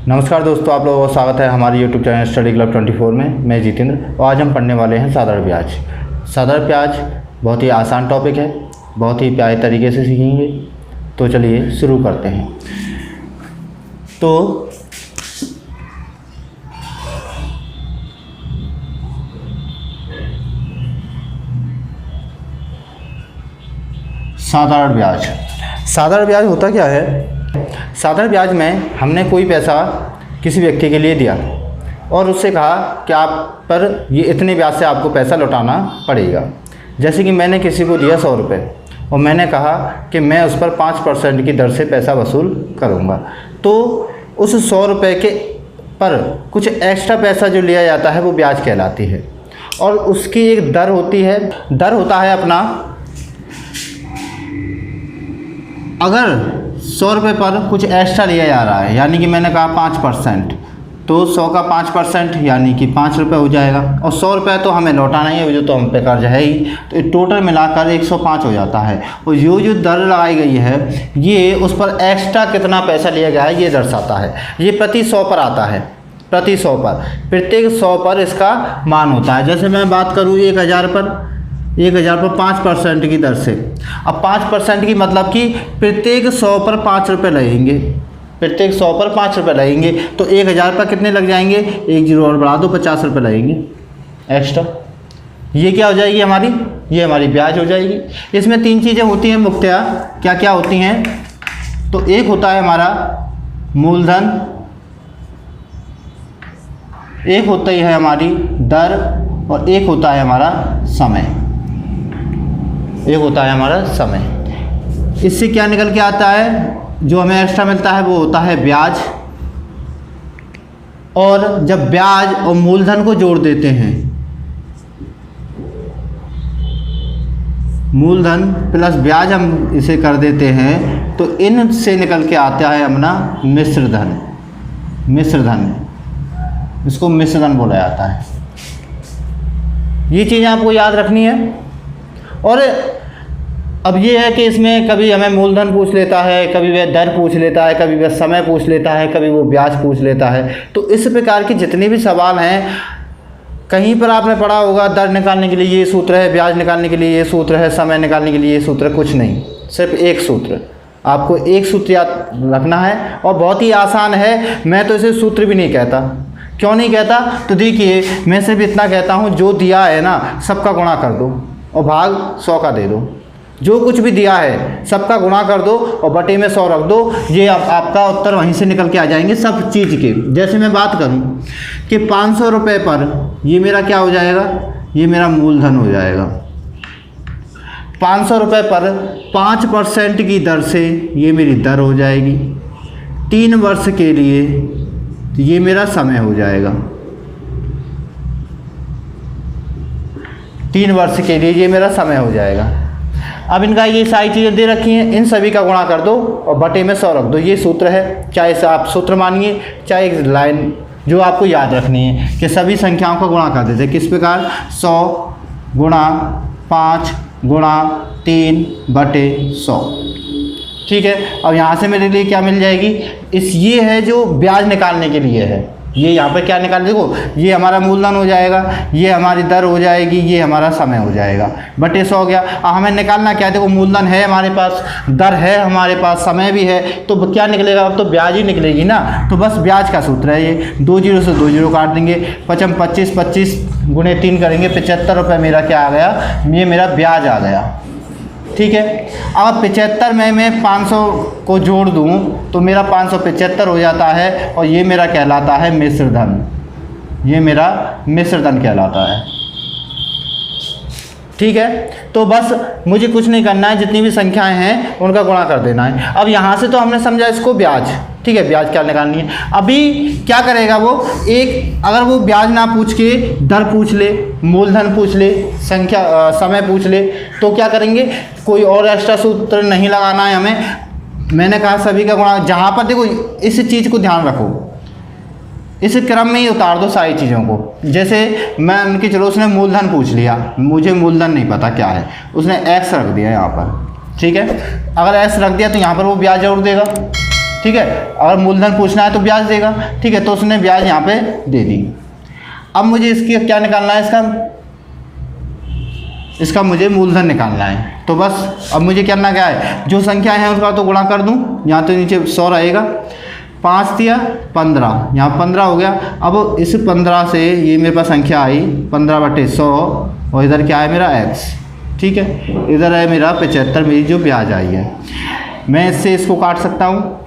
नमस्कार दोस्तों, आप लोगों का स्वागत है हमारे YouTube चैनल स्टडी क्लब 24 में। मैं जितेंद्र और आज हम पढ़ने वाले हैं साधारण ब्याज। साधारण ब्याज बहुत ही आसान टॉपिक है, बहुत ही प्यारे तरीके से सीखेंगे। तो चलिए शुरू करते हैं। तो साधारण ब्याज होता क्या है? साधारण ब्याज में हमने कोई पैसा किसी व्यक्ति के लिए दिया और उससे कहा कि आप पर ये इतने ब्याज से आपको पैसा लौटाना पड़ेगा। जैसे कि मैंने किसी को दिया 100 रुपये और मैंने कहा कि मैं उस पर 5% की दर से पैसा वसूल करूँगा। तो उस 100 रुपये के पर कुछ एक्स्ट्रा पैसा जो लिया जाता है वो ब्याज कहलाती है। और उसकी एक दर होती है, दर होता है अपना, अगर 100 रुपये पर कुछ एक्स्ट्रा लिया जा रहा है, यानी कि मैंने कहा 5%, तो 100 का 5% यानी कि 5 रुपये हो जाएगा। और 100 रुपये तो हमें लौटाना ही है, जो तो हम पे कर्ज है ही, तो टोटल मिलाकर 105 हो जाता है। और जो दर लगाई गई है ये उस पर एक्स्ट्रा कितना पैसा लिया गया है ये दर्शाता है। ये प्रति 100 पर आता है, प्रति 100 पर, प्रत्येक 100 पर इसका मान होता है। जैसे मैं बात करूँ 1000 पर 5% की दर से। अब 5% की मतलब कि प्रत्येक 100 पर 5 रुपये लगेंगे, प्रत्येक 100 पर 5 रुपये लगेंगे। तो 1000 पर कितने लग जाएंगे? एक जीरो और बढ़ा दो, 50 रुपये लगेंगे एक्स्ट्रा। ये क्या हो जाएगी हमारी? ये हमारी ब्याज हो जाएगी। इसमें 3 चीज़ें होती हैं मुख्यतः। क्या क्या होती हैं? तो एक होता है हमारा मूलधन, एक होता ही है हमारी दर, और एक होता है हमारा समय। एक होता है हमारा समय। इससे क्या निकल के आता है? जो हमें एक्स्ट्रा मिलता है वो होता है ब्याज। और जब ब्याज और मूलधन को जोड़ देते हैं, मूलधन प्लस ब्याज हम इसे कर देते हैं, तो इनसे निकल के आता है अपना मिश्र धन। मिश्र धन, इसको मिश्र धन बोला जाता है। ये चीज़ें आपको याद रखनी है। और अब ये है कि इसमें कभी हमें मूलधन पूछ लेता है, कभी वह दर पूछ लेता है, कभी वह समय पूछ लेता है, कभी वो ब्याज पूछ लेता है। तो इस प्रकार के जितने भी सवाल हैं, कहीं पर आपने पढ़ा होगा दर निकालने के लिए ये सूत्र है, ब्याज निकालने के लिए ये सूत्र है, समय निकालने के लिए ये सूत्र है, कुछ नहीं, सिर्फ एक सूत्र। आपको एक सूत्र याद रखना है और बहुत ही आसान है। मैं तो इसे सूत्र भी नहीं कहता। क्यों नहीं कहता? तो देखिए, मैं सिर्फ इतना कहता हूँ, जो दिया है ना सबका गुणा कर दो और भाग 100 का दे दो। जो कुछ भी दिया है सबका गुणा कर दो और बटे में 100 रख दो। ये आपका उत्तर वहीं से निकल के आ जाएंगे सब चीज़ के। जैसे मैं बात करूं कि 500 रुपये पर ये मेरा क्या हो जाएगा? ये मेरा मूलधन हो जाएगा। 500 रुपये पर 5% की दर से ये मेरी दर हो जाएगी। 3 वर्ष के लिए ये मेरा समय हो जाएगा। 3 वर्ष के लिए ये मेरा समय हो जाएगा। अब इनका ये सारी चीज़ें दे रखी हैं, इन सभी का गुणा कर दो और बटे में 100 रख दो। ये सूत्र है, चाहे इसे आप सूत्र मानिए चाहे एक लाइन जो आपको याद रखनी है कि सभी संख्याओं का गुणा कर देते। किस प्रकार? 100 गुणा 5 गुणा 3 बटे 100। ठीक है। अब यहाँ से मेरे लिए क्या मिल जाएगी? ये है जो ब्याज निकालने के लिए है। ये यहाँ पे क्या निकाल, देखो ये हमारा मूलधन हो जाएगा, ये हमारी दर हो जाएगी, ये हमारा समय हो जाएगा, बटे 100 हो गया। अब हमें निकालना क्या है? देखो मूलधन है हमारे पास, दर है हमारे पास, समय भी है, तो क्या निकलेगा? अब तो ब्याज ही निकलेगी ना। तो बस ब्याज का सूत्र है ये। 2 जीरो से 2 जीरो काट देंगे, 25 25 गुणे 3 करेंगे, 75 रुपये मेरा क्या आ गया? ये मेरा ब्याज आ गया। ठीक है। अब 75 में मैं 500 को जोड़ दूं तो मेरा 575 हो जाता है और ये मेरा कहलाता है मिश्र धन। ये मेरा मिश्र धन कहलाता है। ठीक है। तो बस मुझे कुछ नहीं करना है, जितनी भी संख्याएं हैं उनका गुणा कर देना है। अब यहाँ से तो हमने समझा इसको ब्याज। ठीक है, ब्याज क्या निकालनी है। अभी क्या करेगा वो? एक अगर वो ब्याज ना पूछ के दर पूछ ले, मूलधन पूछ ले, संख्या समय पूछ ले, तो क्या करेंगे? कोई और एक्स्ट्रा सूत्र नहीं लगाना है हमें। मैंने कहा सभी का गुणा। जहाँ पर देखो इस चीज़ को ध्यान रखो, इस क्रम में ही उतार दो सारी चीज़ों को। जैसे मैं उनकी, चलो उसने मूलधन पूछ लिया, मुझे मूलधन नहीं पता क्या है, उसने एक्स रख दिया यहाँ पर। ठीक है, अगर एक्स रख दिया तो यहाँ पर वो ब्याज जोड़ देगा। ठीक है। अगर मूलधन पूछना है तो ब्याज देगा, ठीक है, तो उसने ब्याज यहाँ पे दे दी। अब मुझे इसकी क्या निकालना है, इसका मुझे मूलधन निकालना है। तो बस अब मुझे करना क्या है, जो संख्या है उसका तो गुणा कर दूँ, यहाँ तो नीचे 100 रहेगा, 5 दिया 15, यहाँ 15 हो गया। अब इस 15 से ये मेरे पास संख्या आई 15/100 और इधर क्या है मेरा x, ठीक है, इधर है मेरा 75 मेरी जो ब्याज आई है। मैं इससे इसको काट सकता हूँ,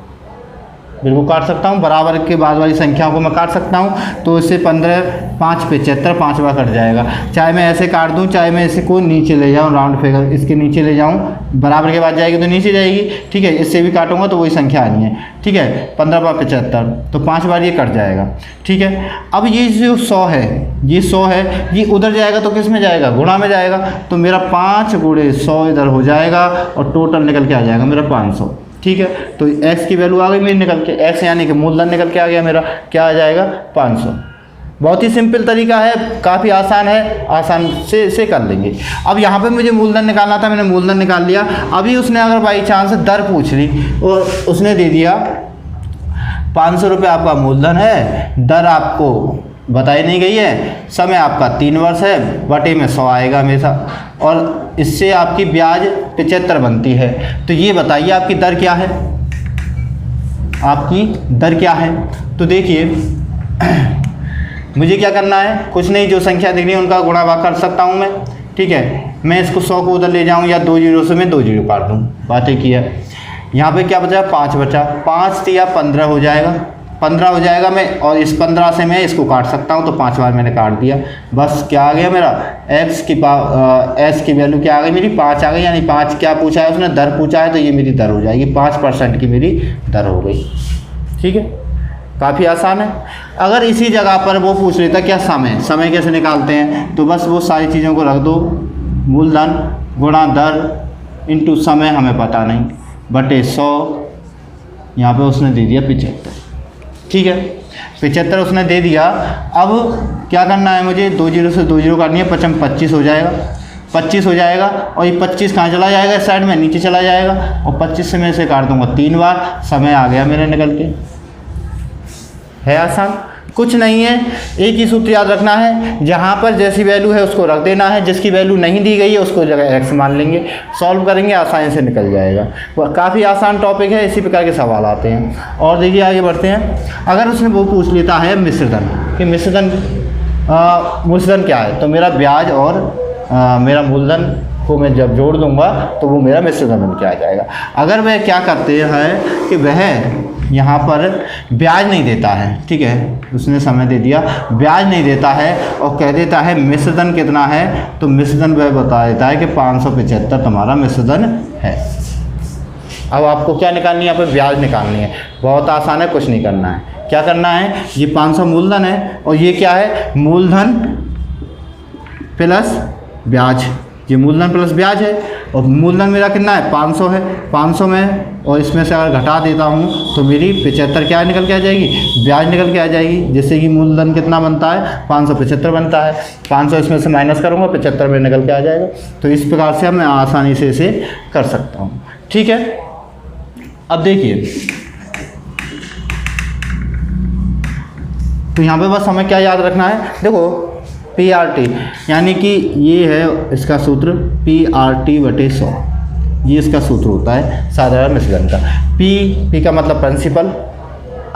बिल्कुल काट सकता हूँ, बराबर के बाद वाली संख्याओं को मैं काट सकता हूँ। तो इससे 15 5 75 5 बार कट जाएगा। चाहे मैं ऐसे काट दूँ, चाहे मैं इसको नीचे ले जाऊँ, राउंड फिगर इसके नीचे ले जाऊँ, बराबर के बाद जाएगी तो नीचे जाएगी, ठीक है। इससे भी काटूंगा तो वही संख्या आनी है, ठीक है, 15/75, तो 5 बार ये कट जाएगा, ठीक है। अब ये जो 100 है, ये 100 है, ये उधर जाएगा तो किस में जाएगा, गुणा में जाएगा। तो मेरा 5 × 100 इधर हो जाएगा और टोटल निकल के आ जाएगा मेरा 500, ठीक है। तो x की वैल्यू आ गई मेरी निकल के, x यानी कि मूलधन निकल के आ गया मेरा, क्या आ जाएगा 500। बहुत ही सिंपल तरीका है, काफ़ी आसान है, आसान से कर लेंगे। अब यहाँ पे मुझे मूलधन निकालना था, मैंने मूलधन निकाल लिया। अभी उसने अगर बाई चांस दर पूछ ली और उसने दे दिया 500 रुपये आपका मूलधन है, दर आपको बताई नहीं गई है, समय आपका 3 वर्ष है, बटे में 100 आएगा हमेशा, और इससे आपकी ब्याज 75 बनती है। तो ये बताइए आपकी दर क्या है, आपकी दर क्या है। तो देखिए मुझे क्या करना है, कुछ नहीं, जो संख्या दिख रही है उनका गुणा भाग कर सकता हूँ मैं, ठीक है। मैं इसको 100 को उधर ले जाऊँ या 2 जीरो से मैं 2 जीरो काट दूँ, बात एक ही है। यहाँ पे क्या बचा, 5 बचा, 5 या 15 हो जाएगा, 15 हो जाएगा मैं, और इस 15 से मैं इसको काट सकता हूँ, तो 5 बार मैंने काट दिया। बस क्या आ गया मेरा, x की वैल्यू क्या आ गई मेरी, 5 आ गई। यानी 5 क्या पूछा है उसने, दर पूछा है, तो ये मेरी दर हो जाएगी, 5% की मेरी दर हो गई, ठीक है। काफ़ी आसान है। अगर इसी जगह पर वो पूछ लेता क्या समय कैसे निकालते हैं, तो बस वो सारी चीज़ों को रख दो, मूलधन गुणा दर इंटू समय हमें पता नहीं, बटे 100, यहाँ पे उसने दे दिया 75, ठीक है, 75 उसने दे दिया। अब क्या करना है मुझे, 2 जीरो से 2 जीरो काटनी है, 25 हो जाएगा, 25 हो जाएगा, और ये 25 कहाँ चला जाएगा, इस साइड में नीचे चला जाएगा, और 25 से मैं इसे काट दूंगा 3 बार, समय आ गया मेरा निकल के। है आसान, कुछ नहीं है, एक ही सूत्र याद रखना है, जहाँ पर जैसी वैल्यू है उसको रख देना है, जिसकी वैल्यू नहीं दी गई है उसको जगह x मान लेंगे, सॉल्व करेंगे, आसानी से निकल जाएगा। वह काफ़ी आसान टॉपिक है, इसी प्रकार के सवाल आते हैं। और देखिए आगे बढ़ते हैं। अगर उसने वो पूछ लेता है मिश्रधन, कि मूलधन क्या है, तो मेरा ब्याज और मेरा मूलधन को मैं जब जोड़ दूंगा तो वो मेरा मिश्रधन बन के आ जाएगा। अगर वह क्या करते हैं कि वह यहाँ पर ब्याज नहीं देता है, ठीक है, उसने समय दे दिया, ब्याज नहीं देता है और कह देता है मिश्रधन कितना है, तो मिश्रधन वह बता देता है कि 575 तुम्हारा मिश्रधन है। अब आपको क्या निकालनी है, यहाँ पर ब्याज निकालनी है, बहुत आसान है, कुछ नहीं करना है। क्या करना है, ये 500 मूलधन है और ये क्या है, मूलधन प्लस ब्याज, ये मूलधन प्लस ब्याज है, और मूलधन मेरा कितना है 500 है, 500 में, और इसमें से अगर घटा देता हूँ तो मेरी 75 क्या निकल के आ जाएगी, ब्याज निकल के आ जाएगी, जिससे कि मूलधन कितना बनता है 575 बनता है। 500 इसमें से माइनस करूँगा, 75 में निकल के आ जाएगा। तो इस प्रकार से मैं आसानी से इसे कर सकता हूँ, ठीक है। अब देखिए, तो यहाँ पे बस हमें क्या याद रखना है, देखो PRT यानी कि ये है इसका सूत्र PRT/100, ये इसका सूत्र होता है साधारण मिश्रण का। P का मतलब प्रिंसिपल,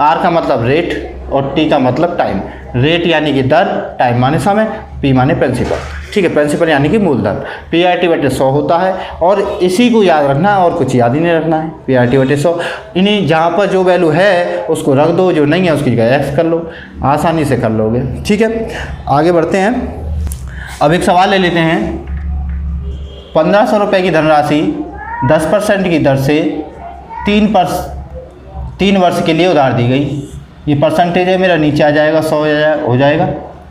R का मतलब रेट और T का मतलब टाइम। रेट यानी कि दर, टाइम माने समय, P माने प्रिंसिपल, ठीक है, प्रिंसिपल यानी कि मूलधन। PRT/100 होता है, और इसी को याद रखना है और कुछ याद ही नहीं रखना है। PRT/100 इन्हीं जहाँ पर जो वैल्यू है उसको रख दो, जो नहीं है उसकी जगह x कर लो, आसानी से कर लोगे, ठीक है। आगे बढ़ते हैं। अब एक सवाल ले लेते हैं। 1500 रुपये की धनराशि 10% की दर से 3 वर्ष के लिए उधार दी गई। ये परसेंटेज है मेरा, नीचे आ जाएगा, 100 हो जाएगा,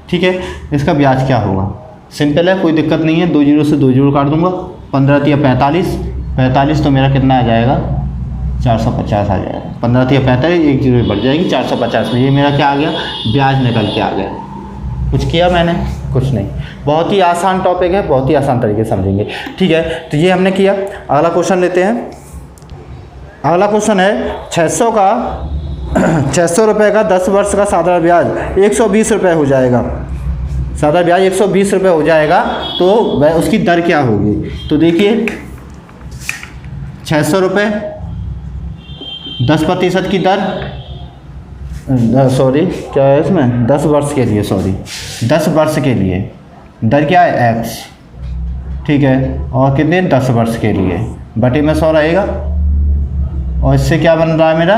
ठीक है। इसका ब्याज क्या होगा, सिंपल है, कोई दिक्कत नहीं है, 2 जीरो से 2 जीरो काट दूंगा, 15 या 45 तो मेरा कितना आ जाएगा 450 आ जाएगा। 15 या 45, एक जीरो बढ़ जाएगी 450 में, ये मेरा क्या आ गया, ब्याज निकल के आ गया। कुछ किया मैंने, कुछ नहीं, बहुत ही आसान टॉपिक है, बहुत ही आसान तरीके से समझेंगे, ठीक है। तो ये हमने किया। अगला क्वेश्चन लेते हैं। अगला क्वेश्चन है 600 का 600 रुपये का 10 वर्ष का साधारण ब्याज 120 रुपये हो जाएगा। साधारण ब्याज 120 रुपये हो जाएगा तो वह उसकी दर क्या होगी? तो देखिए 600 रुपये 10% की दर, सॉरी क्या है इसमें, 10 वर्ष के लिए, सॉरी 10 वर्ष के लिए दर क्या है x, ठीक है, और कितने 10 वर्ष के लिए बटे में 100 रहेगा। और इससे क्या बन रहा है मेरा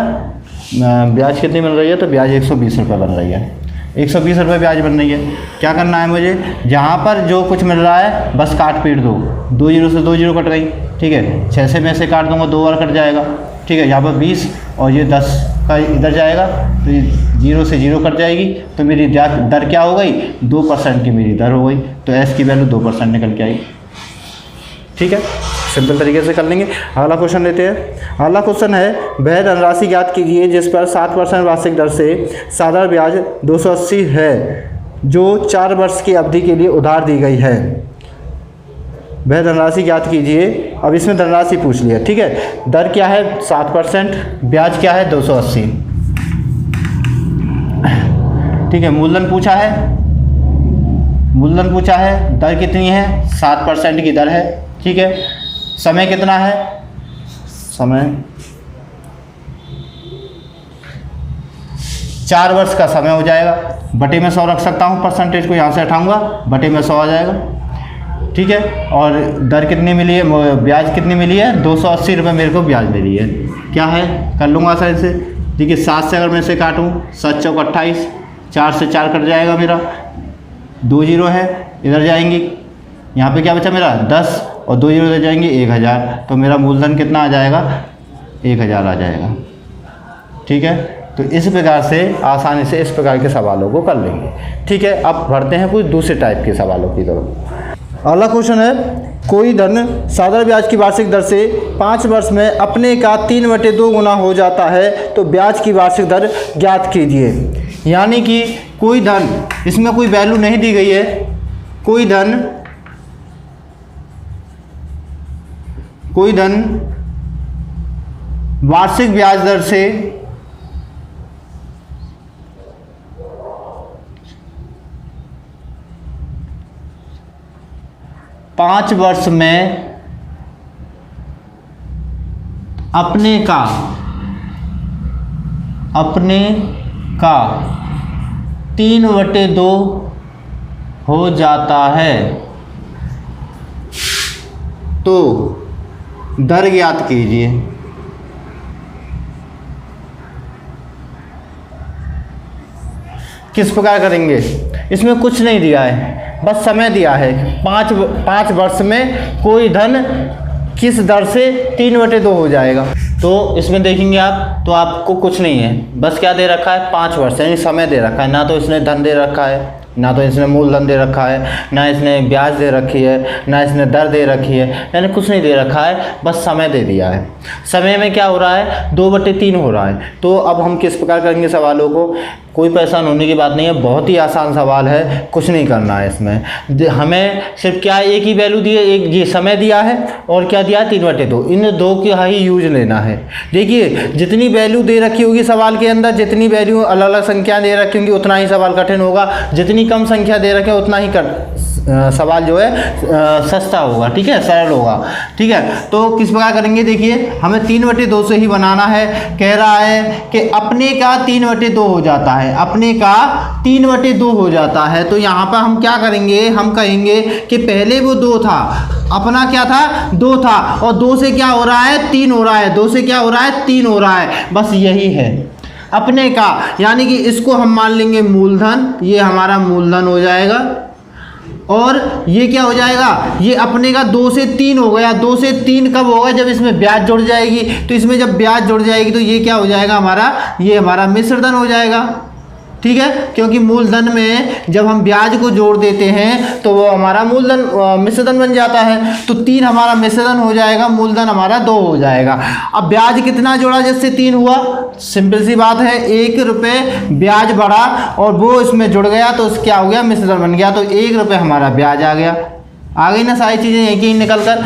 ब्याज कितनी मिल रही है? तो ब्याज 120 रुपये बन रही है, 120 रुपये ब्याज बन रही है। क्या करना है मुझे, जहाँ पर जो कुछ मिल रहा है बस काट पीट दो, 2 जीरो से 2 जीरो कट गई, ठीक है, 6 से मैं से काट दूंगा 2 बार कट जाएगा, ठीक है, यहाँ पर 20 और ये 10 का इधर जाएगा तो ये 0 से 0 कट जाएगी, तो मेरी दर क्या हो गई, 2% की मेरी दर हो गई। तो एस की वैल्यू 2% निकल के आई, ठीक है, सिंपल तरीके से कर लेंगे। अगला क्वेश्चन लेते हैं। अगला क्वेश्चन है वह धनराशि ज्ञात कीजिए जिस पर 7% वार्षिक दर से साधारण ब्याज 280 है जो 4 वर्ष की अवधि के लिए उधार दी गई है। वह धनराशि ज्ञात कीजिए। अब इसमें धनराशि पूछ लिया, ठीक है, दर क्या है 7%, ब्याज क्या है 280, ठीक है, मूलधन पूछा है, मूलधन पूछा है, दर कितनी है 7% की दर है, ठीक है, समय कितना है, समय 4 वर्ष का समय हो जाएगा, बटे में 100 रख सकता हूँ, परसेंटेज को यहाँ से हटाऊंगा, बटे में 100 आ जाएगा, ठीक है, और दर कितनी मिली है, ब्याज कितनी मिली है 280 रुपये मेरे को ब्याज मिली है। क्या है कर लूँगा आसानी से, देखिए 7 से अगर मैं से काटूँ 7 चौक 28, 4 से 4 कट जाएगा मेरा, 2 जीरो है इधर जाएंगी, यहाँ पे क्या बचा मेरा 10 और 2 जीरो इधर जाएंगे 1000, तो मेरा मूलधन कितना आ जाएगा 1000 आ जाएगा, ठीक है। तो इस प्रकार से आसानी से इस प्रकार के सवालों को कर लेंगे, ठीक है। अब बढ़ते हैं कुछ दूसरे टाइप के सवालों की तरफ। अगला क्वेश्चन है कोई धन साधारण ब्याज की वार्षिक दर से 5 वर्ष में अपने का 3/2 गुना हो जाता है तो ब्याज की वार्षिक दर ज्ञात कीजिए। यानी कि कोई धन, इसमें कोई वैल्यू नहीं दी गई है, कोई धन वार्षिक ब्याज दर से 5 वर्ष में अपने का 3/2 हो जाता है तो दर ज्ञात कीजिए। किस प्रकार करेंगे, इसमें कुछ नहीं दिया है, बस समय दिया है। 5 वर्ष में कोई धन किस दर से 3/2 हो जाएगा, तो इसमें देखेंगे आप तो आपको कुछ नहीं है, बस क्या दे रखा है 5 वर्ष, यानी समय दे रखा है। ना तो इसने धन दे रखा है, ना तो इसने मूलधन दे रखा है, ना इसने ब्याज दे रखी है, ना इसने दर दे रखी है, यानी कुछ नहीं दे रखा है, बस समय दे दिया है। समय में क्या हो रहा है 2/3 हो रहा है। तो अब हम किस प्रकार करेंगे सवालों को, कोई परेशान होने की बात नहीं है, बहुत ही आसान सवाल है, कुछ नहीं करना है इसमें। हमें सिर्फ क्या एक ही वैल्यू दी है, एक ये समय दिया है और क्या दिया है 3/2, इन 2 का ही यूज लेना है। देखिए जितनी वैल्यू दे रखी होगी सवाल के अंदर, जितनी वैल्यू अलग अलग संख्या दे रखी होंगी उतना ही सवाल कठिन होगा, जितनी कम संख्या दे रखे उतना ही सवाल जो है सस्ता होगा, ठीक है, सरल होगा, ठीक है। तो किस प्रकार करेंगे, देखिए हमें 3/2 से ही बनाना है। कह रहा है कि अपने का 3/2 हो जाता है, अपने का 3/2 हो जाता है, तो यहाँ पर हम क्या करेंगे, हम कहेंगे कि पहले वो 2 था, अपना क्या था 2 था, और 2 से क्या हो रहा है 3 हो रहा है, 2 से क्या हो rहा है 3 हो रहा है, बस यही है अपने का। यानी कि इसको हम मान लेंगे मूलधन, ये हमारा मूलधन हो जाएगा, और ये क्या हो जाएगा, ये अपने का 2 से 3 हो गया। 2 से 3 कब होगा, जब इसमें ब्याज जुड़ जाएगी, तो इसमें जब ब्याज जुड़ जाएगी तो ये क्या हो जाएगा हमारा, ये हमारा मिश्र धन हो जाएगा, ठीक है, क्योंकि मूलधन में जब हम ब्याज को जोड़ देते हैं तो वो हमारा मूलधन मिश्रधन बन जाता है। तो 3 हमारा मिश्रधन हो जाएगा, मूलधन हमारा 2 हो जाएगा। अब ब्याज कितना जोड़ा जिससे 3 हुआ, सिंपल सी बात है, 1 रुपये ब्याज बढ़ा और वो इसमें जुड़ गया तो क्या हो गया, मिश्रधन बन गया, तो 1 रुपये हमारा ब्याज आ गया। आ गई ना सारी चीज़ें एक ही निकल कर।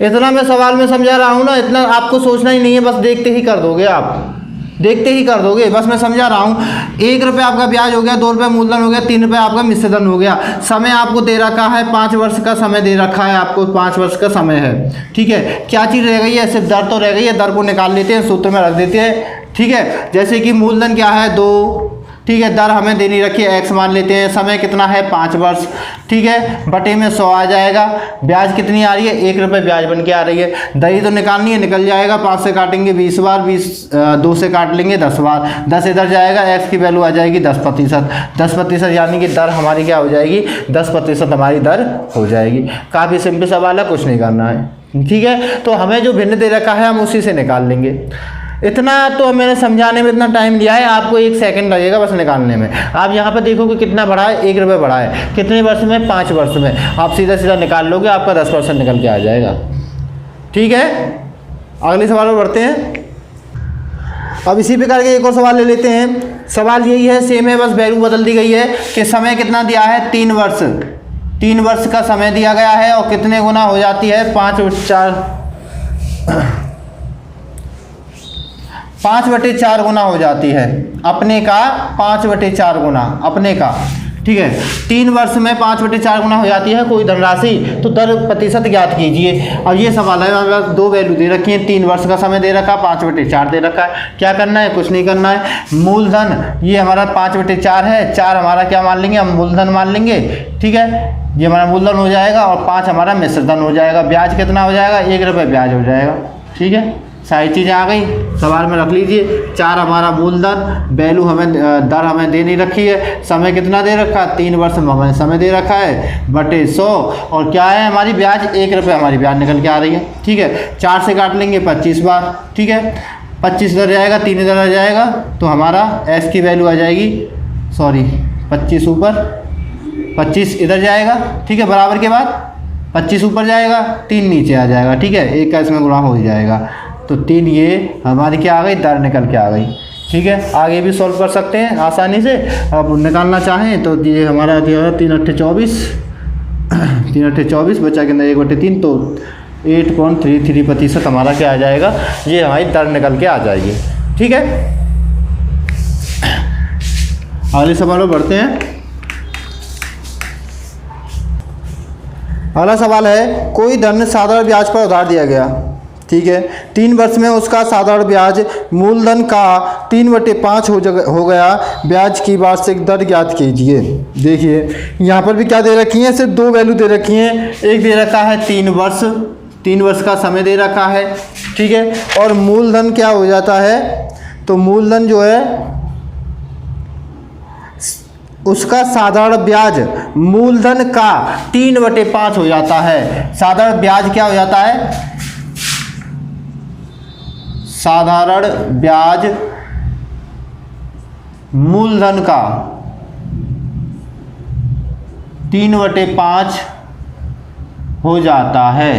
इतना मैं सवाल में समझा रहा हूँ ना, इतना आपको सोचना ही नहीं है, बस देखते ही कर दोगे आप, देखते ही कर दोगे। बस मैं समझा रहा हूँ। 1 रुपये आपका ब्याज हो गया, 2 रुपये मूलधन हो गया, 3 रुपये आपका मिश्र धन हो गया। समय आपको दे रखा है 5 वर्ष का समय दे रखा है, आपको 5 वर्ष का समय है। ठीक है, क्या चीज़ रह गई है? सिर्फ दर तो रह गई है, दर को निकाल लेते हैं, सूत्र में रख देते हैं। ठीक है, जैसे कि मूलधन क्या है 2, ठीक है, दर हमें देनी रखी है x मान लेते हैं, समय कितना है 5 वर्ष, ठीक है, बटे में 100 आ जाएगा। ब्याज कितनी आ रही है? 1 रुपये ब्याज बन के आ रही है। दही तो निकालनी है, निकल जाएगा, 5 से काटेंगे 20 बार, 2 से काट लेंगे 10 बार, 10 इधर जाएगा, x की वैल्यू आ जाएगी 10%। 10% यानी कि दर हमारी क्या हो जाएगी? 10% हमारी दर हो जाएगी। काफ़ी सिंपल सवाल है, कुछ नहीं करना है। ठीक है, तो हमें जो भिन्न दे रखा है हम उसी से निकाल लेंगे। इतना तो मैंने समझाने में इतना टाइम लिया है, आपको 1 सेकंड लगेगा बस निकालने में। आप यहाँ पर देखोगे कितना बढ़ा है, 1 रुपये बढ़ा है। कितने वर्ष में? 5 वर्ष में। आप सीधा सीधा निकाल लोगे, आपका 10% निकल के आ जाएगा। ठीक है, अगले सवाल पर बढ़ते हैं। अब इसी प्रकार के एक और सवाल ले लेते हैं। सवाल यही है, सेम है, बस वैल्यू बदल दी गई है कि समय कितना दिया है? 3 वर्ष। 3 वर्ष का समय दिया गया है और कितने गुना हो जाती है? 5/4 गुना हो जाती है। अपने का 5/4 गुना, अपने का। ठीक है, 3 वर्ष में 5/4 गुना हो जाती है कोई धनराशि, तो दर प्रतिशत ज्ञात कीजिए। अब ये सवाल है, हमारे पास 2 वैल्यू दे रखी है, 3 वर्ष का समय दे रखा, 5/4 दे रखा है। क्या करना है? कुछ नहीं करना है। मूलधन ये हमारा 5/4 है, 4 हमारा क्या मान लेंगे? हम मूलधन मान लेंगे। ठीक है, ये हमारा मूलधन हो जाएगा और 5 हमारा मिश्र धन हो जाएगा। ब्याज कितना हो जाएगा? 1 रुपये ब्याज हो जाएगा। ठीक है, सारी चीज़ें आ गई, सवाल में रख लीजिए। 4 हमारा मूलधन, वैल्यू हमें दर हमें दे नहीं रखी है, समय कितना दे रखा है? 3 वर्ष में हमें समय दे रखा है, बटे 100, और क्या है हमारी ब्याज? 1 रुपये हमारी ब्याज निकल के आ रही है। ठीक है, 4 से काट लेंगे 25 बार। ठीक है, 25 इधर जाएगा, 3 इधर आ जाएगा, तो हमारा x की वैल्यू आ जाएगी, सॉरी 25 ऊपर, 25 इधर जाएगा। ठीक है, बराबर के बाद 25 ऊपर जाएगा, 3 नीचे आ जाएगा। ठीक है, 1 का इसमें गुणा हो ही जाएगा, तो 3 ये हमारी क्या आ गई? दर निकल के आ गई। ठीक है, आगे भी सॉल्व कर सकते हैं आसानी से। अब निकालना चाहें तो ये हमारा दिया है 3 8 24, 3 8 24 बचा के अंदर 1/3, तो 8.33% हमारा क्या आ जाएगा? ये हमारी दर निकल के आ जाएगी। ठीक है, अगले सवाल में बढ़ते हैं। अगला सवाल है, कोई धन साधारण ब्याज पर उधार दिया गया। ठीक है, 3 वर्ष में उसका साधारण ब्याज मूलधन का 3/5 हो गया। ब्याज की वार्षिक दर ज्ञात कीजिए। देखिए यहाँ पर भी क्या दे रखी है? सिर्फ 2 वैल्यू दे रखी हैं। एक दे रखा है 3 वर्ष, 3 वर्ष का समय दे रखा है। ठीक है, और मूलधन क्या हो जाता है? तो मूलधन जो है उसका साधारण ब्याज मूलधन का 3/5 हो जाता है। साधारण ब्याज क्या हो जाता है? साधारण ब्याज मूलधन का 3/5 हो जाता है।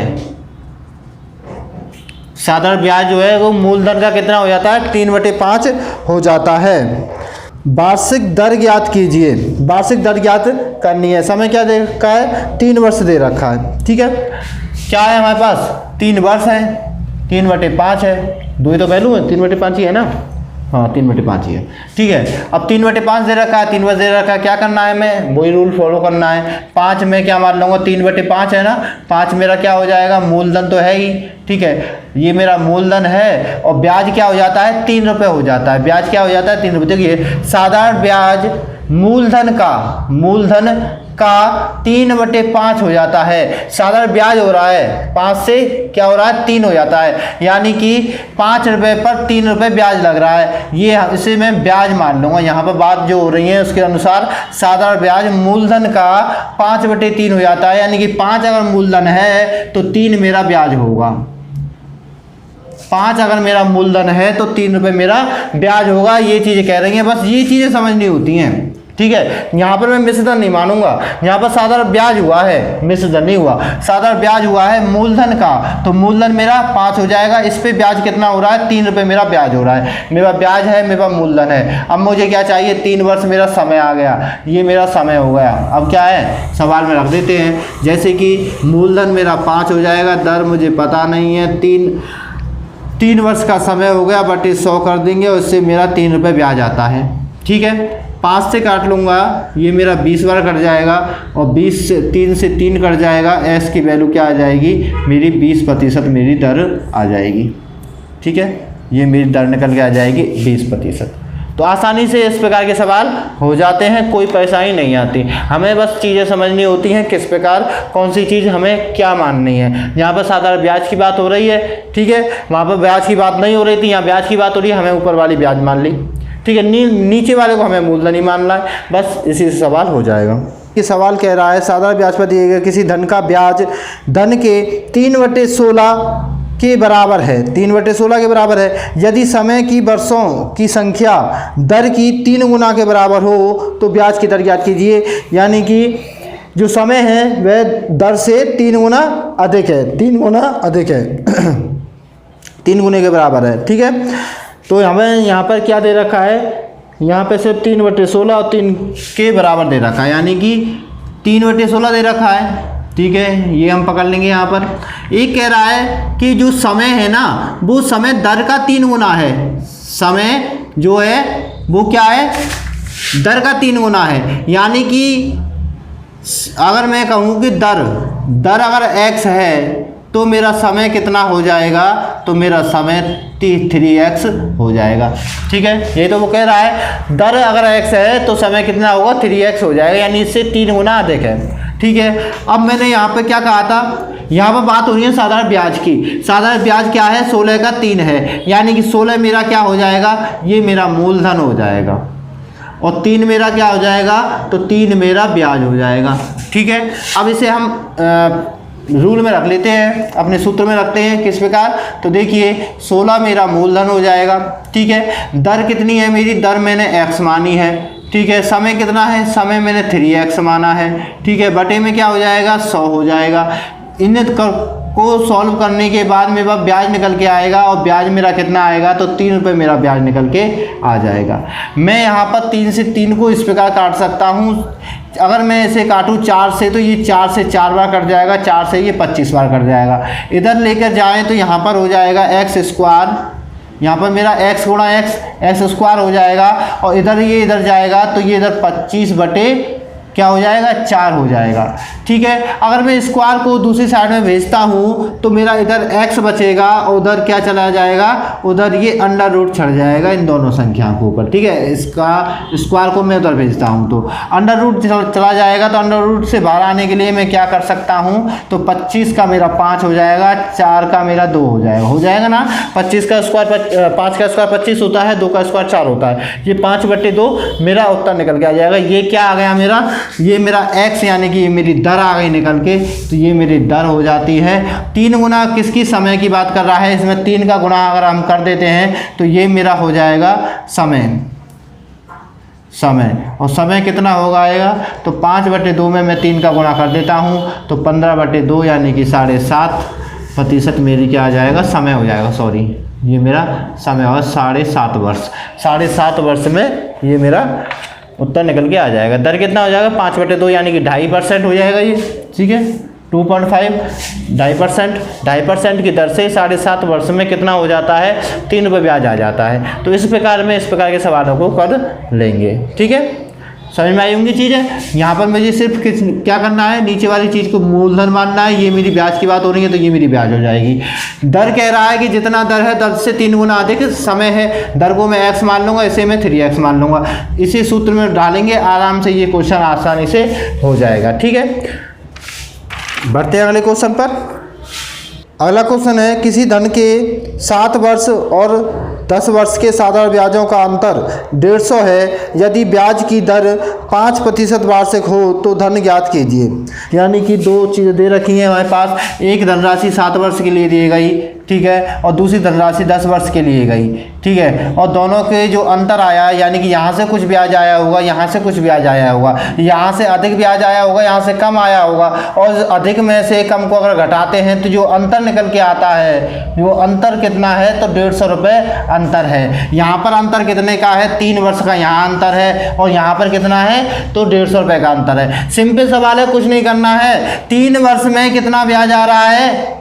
साधारण ब्याज जो है वो मूलधन का कितना हो जाता है? 3/5 हो जाता है। वार्षिक दर ज्ञात कीजिए। वार्षिक दर ज्ञात करनी है। समय क्या दे रखा है? 3 वर्ष दे रखा है। ठीक है, क्या है हमारे पास? 3 वर्ष है, 3/5 है, 2 ही तो वैल्यू है, 3/5 ही है ना। हाँ, 3/5 ही है। ठीक है, अब 3/5 दे रखा है, 3 वर्ष दे रखा है, क्या करना है? हमें वही रूल फॉलो करना है। 5 में क्या मान लूँगा? 3/5 है ना, 5 मेरा क्या हो जाएगा? मूलधन तो है ही। ठीक है, ये मेरा मूलधन है और ब्याज क्या हो जाता है? 3 रुपये हो जाता है। ब्याज क्या हो जाता है? 3 रुपये। देखिए साधारण ब्याज मूलधन का 3/5 हो जाता है। साधारण ब्याज हो रहा है 5 से क्या हो रहा है? 3 हो जाता है, यानी कि 5 रुपये पर 3 रुपये ब्याज लग रहा है। ये इसे मैं ब्याज मान लूँगा। यहाँ पर बात जो हो रही है उसके अनुसार साधारण ब्याज मूलधन का 5/3 हो जाता है, यानी कि 5 अगर मूलधन है तो 3 मेरा ब्याज होगा। 5 अगर मेरा मूलधन है तो 3 रुपये मेरा ब्याज होगा। ये चीज़ें कह रही हैं, बस ये चीज़ें समझनी होती हैं। ठीक है। यहाँ पर मैं मिश्र धन नहीं मानूंगा, यहाँ पर साधारण ब्याज हुआ है, मिश्र धन नहीं हुआ, साधारण ब्याज हुआ है मूलधन का, तो मूलधन मेरा 5 हो जाएगा। इस पे ब्याज कितना हो रहा है, 3 रुपये मेरा ब्याज हो रहा है। मेरे पास ब्याज है, मेरे पास मूलधन है। अब मुझे क्या चाहिए, 3 वर्ष मेरा समय आ गया, ये मेरा समय हो गया। अब क्या है, सवाल में रख देते हैं, जैसे कि मूलधन मेरा 5 हो जाएगा, दर मुझे पता नहीं है, 3 वर्ष का समय हो गया, बटे 100 कर देंगे और इससे मेरा 3 रुपये ब्याज आता है। ठीक है, 5 से काट लूँगा, ये मेरा 20 बार कट जाएगा और 20 से 3 से 3 कट जाएगा, एस की वैल्यू क्या आ जाएगी, मेरी 20% मेरी दर आ जाएगी। ठीक है, ये मेरी दर निकल के आ जाएगी 20%। तो आसानी से इस प्रकार के सवाल हो जाते हैं, कोई परेशानी नहीं आती। हमें बस चीज़ें समझनी होती हैं किस प्रकार कौन सी चीज़ हमें क्या माननी है। यहाँ पर साधारण ब्याज की बात हो रही है, ठीक है, वहाँ पर ब्याज की बात नहीं हो रही थी, यहाँ ब्याज की बात हो रही है, हमें ऊपर वाली ब्याज मान ली। ठीक है, नीचे वाले को हमें मूलधन ही मानना है, बस इसी से सवाल हो जाएगा। ये सवाल कह रहा है साधारण ब्याज पर दिए गए किसी धन का ब्याज धन के 3/16 के बराबर है, 3/16 के बराबर है। यदि समय की वर्षों की संख्या दर की 3 गुना के बराबर हो तो ब्याज की दर ज्ञात कीजिए। यानी कि जो समय है वह दर से 3 गुना अधिक है, 3 गुना अधिक है 3 गुने के बराबर है। ठीक है, तो हमें यहाँ पर क्या दे रखा है, यहाँ पे सिर्फ 3/16 और 3 के बराबर दे रखा है, यानी कि 3/16 दे रखा है। ठीक है, ये हम पकड़ लेंगे। यहाँ पर एक कह रहा है कि जो समय है ना वो समय दर का 3 गुना है, समय जो है वो क्या है, दर का 3 गुना है। यानी कि अगर मैं कहूँ कि दर अगर x है तो मेरा समय कितना हो जाएगा, तो मेरा समय 3x हो जाएगा। ठीक है, ये तो वो कह रहा है दर अगर x है तो समय कितना होगा, 3x हो जाएगा, यानी इससे 3 गुना अधिक है। ठीक है, अब मैंने यहाँ पे क्या कहा था, यहाँ पर बात हो रही है साधारण ब्याज की। साधारण ब्याज क्या है, 16 का 3 है, यानी कि 16 मेरा क्या हो जाएगा, ये मेरा मूलधन हो जाएगा और 3 मेरा क्या हो जाएगा, तो 3 मेरा ब्याज हो जाएगा। ठीक है, अब इसे हम रूल में रख लेते हैं, अपने सूत्र में रखते हैं किस प्रकार, तो देखिए 16 मेरा मूलधन हो जाएगा। ठीक है, दर कितनी है मेरी, दर मैंने x मानी है। ठीक है, समय कितना है, समय मैंने 3x माना है। ठीक है, बटे में क्या हो जाएगा, 100 हो जाएगा। इन्हें को सॉल्व करने के बाद मेरे पास ब्याज निकल के आएगा और ब्याज मेरा कितना आएगा, तो 3 रुपये मेरा ब्याज निकल के आ जाएगा। मैं यहाँ पर 3 से 3 को इस प्रकार काट सकता हूँ। अगर मैं इसे काटूँ 4 से तो ये 4 से 4 बार कट जाएगा, 4 से ये 25 बार कट जाएगा। इधर लेकर जाएँ तो यहाँ पर हो जाएगा x², यहाँ पर मेरा x गुणा x² हो जाएगा और इधर ये इधर जाएगा तो ये इधर 25 बटे क्या हो जाएगा, 4 हो जाएगा। ठीक है, अगर मैं स्क्वायर को दूसरी साइड में भेजता हूँ तो मेरा इधर x बचेगा और उधर क्या चला जाएगा, उधर ये अंडर रूट चढ़ जाएगा इन दोनों संख्याओं के ऊपर। ठीक है, इसका स्क्वायर को मैं उधर भेजता हूँ तो अंडर रूट चला जाएगा, तो अंडर रूट से बाहर आने के लिए मैं क्या कर सकता हूँ, तो 25 का मेरा 5 हो जाएगा, 4 का मेरा 2 हो जाएगा ना। 25 का स्क्वायर 5 का स्क्वायर 25 होता है, 2 का स्क्वायर 4 होता है, ये 5/2 मेरा उत्तर निकल के आ जाएगा। ये क्या आ गया मेरा, ये मेरा x यानी कि ये मेरी दर आ गई निकल के, तो ये मेरी दर हो जाती है। 3 गुना किसकी, समय की बात कर रहा है, इसमें 3 का गुणा अगर हम कर देते हैं तो ये मेरा हो जाएगा समय। और समय कितना होगा आएगा, तो 5/2 में मैं 3 का गुणा कर देता हूँ तो 15/2 यानी कि 7.5% मेरी क्या आ जाएगा, समय हो जाएगा। सॉरी, ये मेरा समय होगा 7.5 वर्ष। 7.5 वर्ष में ये मेरा उत्तर निकल के आ जाएगा। दर कितना हो जाएगा, 5/2 यानी कि 2.5% हो जाएगा ये। ठीक है, 2.5 2.5% की दर से 7.5 वर्ष में कितना हो जाता है, 3 रुपये ब्याज आ जाता है। तो इस प्रकार के सवालों को कर लेंगे। ठीक है, समझ में आई होंगी चीज़ें। यहाँ पर मुझे सिर्फ क्या करना है, नीचे वाली चीज़ को मूलधन मानना है। ये मेरी ब्याज की बात हो रही है तो ये मेरी ब्याज हो जाएगी। दर कह रहा है कि जितना दर है दर से 3 गुना अधिक समय है, दर को मैं x मान लूँगा, इसे मैं 3x मान लूँगा। इसी सूत्र में डालेंगे, आराम से ये क्वेश्चन आसानी से हो जाएगा। ठीक है, बढ़ते हैं अगले क्वेश्चन पर। अगला क्वेश्चन है, किसी धन के 7 वर्ष और 10 वर्ष के साधारण ब्याजों का अंतर 150 है। यदि ब्याज की दर 5% वार्षिक हो तो धन ज्ञात कीजिए। यानी कि 2 चीज़ें दे रखी हैं हमारे पास, एक धनराशि 7 वर्ष के लिए दी गई, ठीक है, और दूसरी धनराशि 10 वर्ष के लिए गई, ठीक है, और दोनों के जो अंतर आया, यानी कि यहाँ से कुछ ब्याज आया होगा, यहाँ से कुछ ब्याज आया होगा, यहाँ से अधिक ब्याज आया होगा, यहाँ से कम आया होगा, और अधिक में से कम को अगर घटाते हैं तो जो अंतर निकल के आता है, वो अंतर कितना है, तो 150 रुपये अंतर है। यहाँ पर अंतर कितने का है, 3 वर्ष का यहाँ अंतर है, और यहाँ पर कितना है, तो 150 रुपये का अंतर है। सिंपल सवाल है, कुछ नहीं करना है। 3 वर्ष में कितना ब्याज आ रहा है,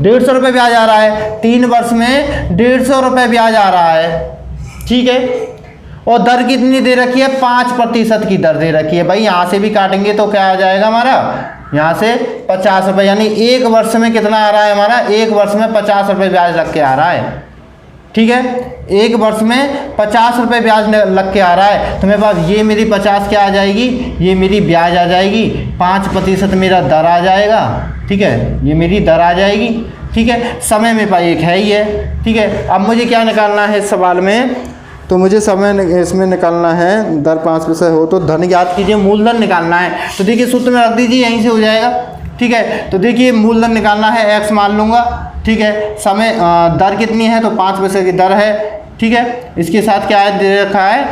150 रुपये ब्याज आ रहा है। 3 वर्ष में 150 रुपये ब्याज आ रहा है, ठीक है, और दर कितनी दे रखी है, 5% की दर दे रखी है। भाई यहाँ से भी काटेंगे तो क्या आ जाएगा हमारा, यहाँ से 50 रुपये, यानी 1 वर्ष में कितना आ रहा है हमारा, 1 वर्ष में 50 रुपये ब्याज लग के आ रहा है, ठीक है, 1 वर्ष में 50 रुपये ब्याज लग के आ रहा है। तो मेरे पास ये मेरी 50 क्या आ जाएगी, ये मेरी ब्याज आ जाएगी, 5% मेरा दर आ जाएगा, ठीक है, ये मेरी दर आ जाएगी, ठीक है। समय मेरे पास एक है ही है, ठीक है। अब मुझे क्या निकालना है इस सवाल में, तो मुझे समय इसमें निकालना है, दर 5% हो तो धन ज्ञात कीजिए, मूलधन निकालना है। तो देखिए सूत्र में रख दीजिए, यहीं से हो जाएगा, ठीक है। तो देखिए मूलधन निकालना है, x मान लूँगा, ठीक है। समय दर कितनी है, तो 5% की दर है, ठीक है। इसके साथ क्या है दे रखा है,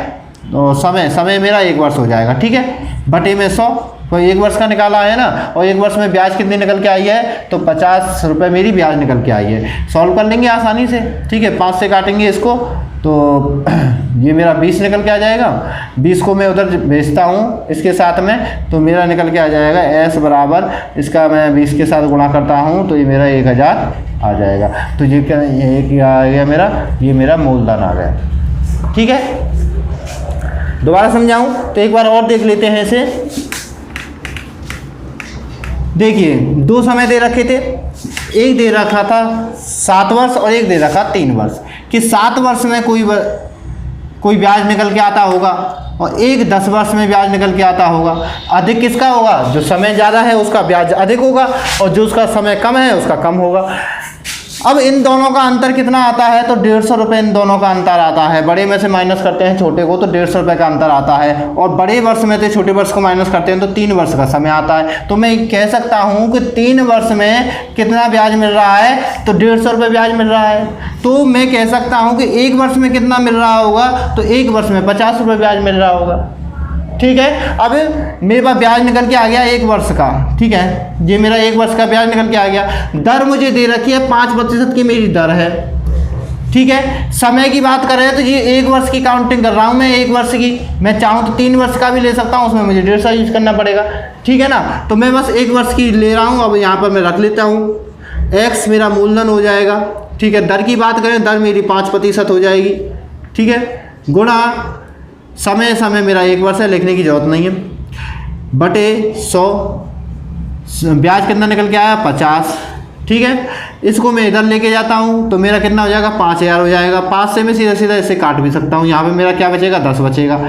तो समय मेरा 1 वर्ष हो जाएगा, ठीक है, बटे में 100, तो 1 वर्ष का निकाला है ना, और 1 वर्ष में ब्याज कितनी निकल के आई है, तो 50 रुपये मेरी ब्याज निकल के आई है। सॉल्व कर लेंगे आसानी से, ठीक है, 5 से काटेंगे इसको, तो ये मेरा 20 निकल के आ जाएगा। 20 को मैं उधर भेजता हूँ इसके साथ में, तो मेरा निकल के आ जाएगा s बराबर, इसका मैं 20 के साथ गुणा करता हूँ तो ये मेरा 1000 आ जाएगा। तो ये क्या आ गया मेरा, ये मेरा मूलधन आ गया, ठीक है। दोबारा समझाऊँ तो एक बार और देख लेते हैं इसे। देखिए 2 समय दे रखे थे, एक दे रखा था 7 वर्ष और एक दे रखा 3 वर्ष, कि 7 वर्ष में कोई ब्याज निकल के आता होगा और एक 10 वर्ष में ब्याज निकल के आता होगा। अधिक किसका होगा, जो समय ज़्यादा है उसका ब्याज अधिक होगा, और जो उसका समय कम है उसका कम होगा। अब इन दोनों का अंतर कितना आता है, तो 150 रुपये इन दोनों का अंतर आता है। बड़े में से माइनस करते हैं छोटे को तो 150 रुपये का अंतर आता है, और बड़े वर्ष में से छोटे वर्ष को माइनस करते हैं तो 3 वर्ष का समय आता है। तो मैं कह सकता हूँ कि 3 वर्ष में कितना ब्याज मिल रहा है, तो 150 रुपये ब्याज मिल रहा है। तो मैं कह सकता हूँ कि 1 वर्ष में कितना मिल रहा होगा, तो 1 वर्ष में 50 रुपये ब्याज मिल रहा होगा, ठीक है। अब मेरे पास ब्याज निकल के आ गया 1 वर्ष का, ठीक है, ये मेरा 1 वर्ष का ब्याज निकल के आ गया। दर मुझे दे रखी है 5% की मेरी दर है, ठीक है। समय की बात करें तो ये 1 वर्ष की काउंटिंग कर रहा हूँ मैं, 1 वर्ष की। मैं चाहूँ तो 3 वर्ष का भी ले सकता हूँ, उसमें मुझे 150 यूज करना पड़ेगा, ठीक है ना। तो मैं बस 1 वर्ष की ले रहा हूँ। अब यहाँ पर मैं रख लेता हूँ, x मेरा मूलधन हो जाएगा, ठीक है। दर की बात करें, दर मेरी 5% हो जाएगी, ठीक है, गुणा समय मेरा 1 वर्ष है, लिखने की जरूरत नहीं है, बटे 100, ब्याज कितना निकल के आया 50, ठीक है। इसको मैं इधर लेके जाता हूँ तो मेरा कितना हो जाएगा 5000 हो जाएगा। 5 से मैं सीधा इसे काट भी सकता हूँ, यहाँ पे मेरा क्या बचेगा 10 बचेगा,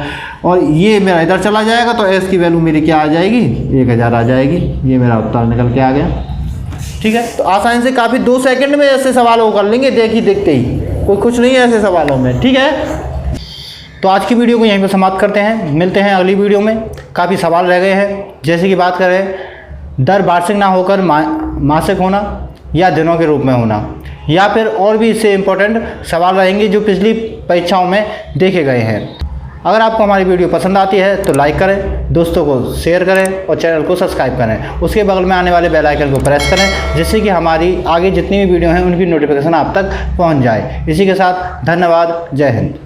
और ये मेरा इधर चला जाएगा तो s की वैल्यू मेरी क्या आ जाएगी 1000 आ जाएगी। ये मेरा उत्तर निकल के आ गया, ठीक है। तो आसानी से काफ़ी 2 सेकंड में ऐसे सवाल वो कर लेंगे, देखते ही, कोई कुछ नहीं है ऐसे सवालों में, ठीक है। तो आज की वीडियो को यहीं पर समाप्त करते हैं, मिलते हैं अगली वीडियो में। काफ़ी सवाल रह गए हैं, जैसे कि बात करें दर वार्षिक ना होकर मासिक होना या दिनों के रूप में होना, या फिर और भी इससे इम्पोर्टेंट सवाल रहेंगे जो पिछली परीक्षाओं में देखे गए हैं। अगर आपको हमारी वीडियो पसंद आती है तो लाइक करें, दोस्तों को शेयर करें और चैनल को सब्सक्राइब करें। उसके बगल में आने वाले बेल आइकन को प्रेस करें, जिससे कि हमारी आगे जितनी भी वीडियो हैं उनकी नोटिफिकेशन आप तक पहुंच जाए। इसी के साथ धन्यवाद, जय हिंद।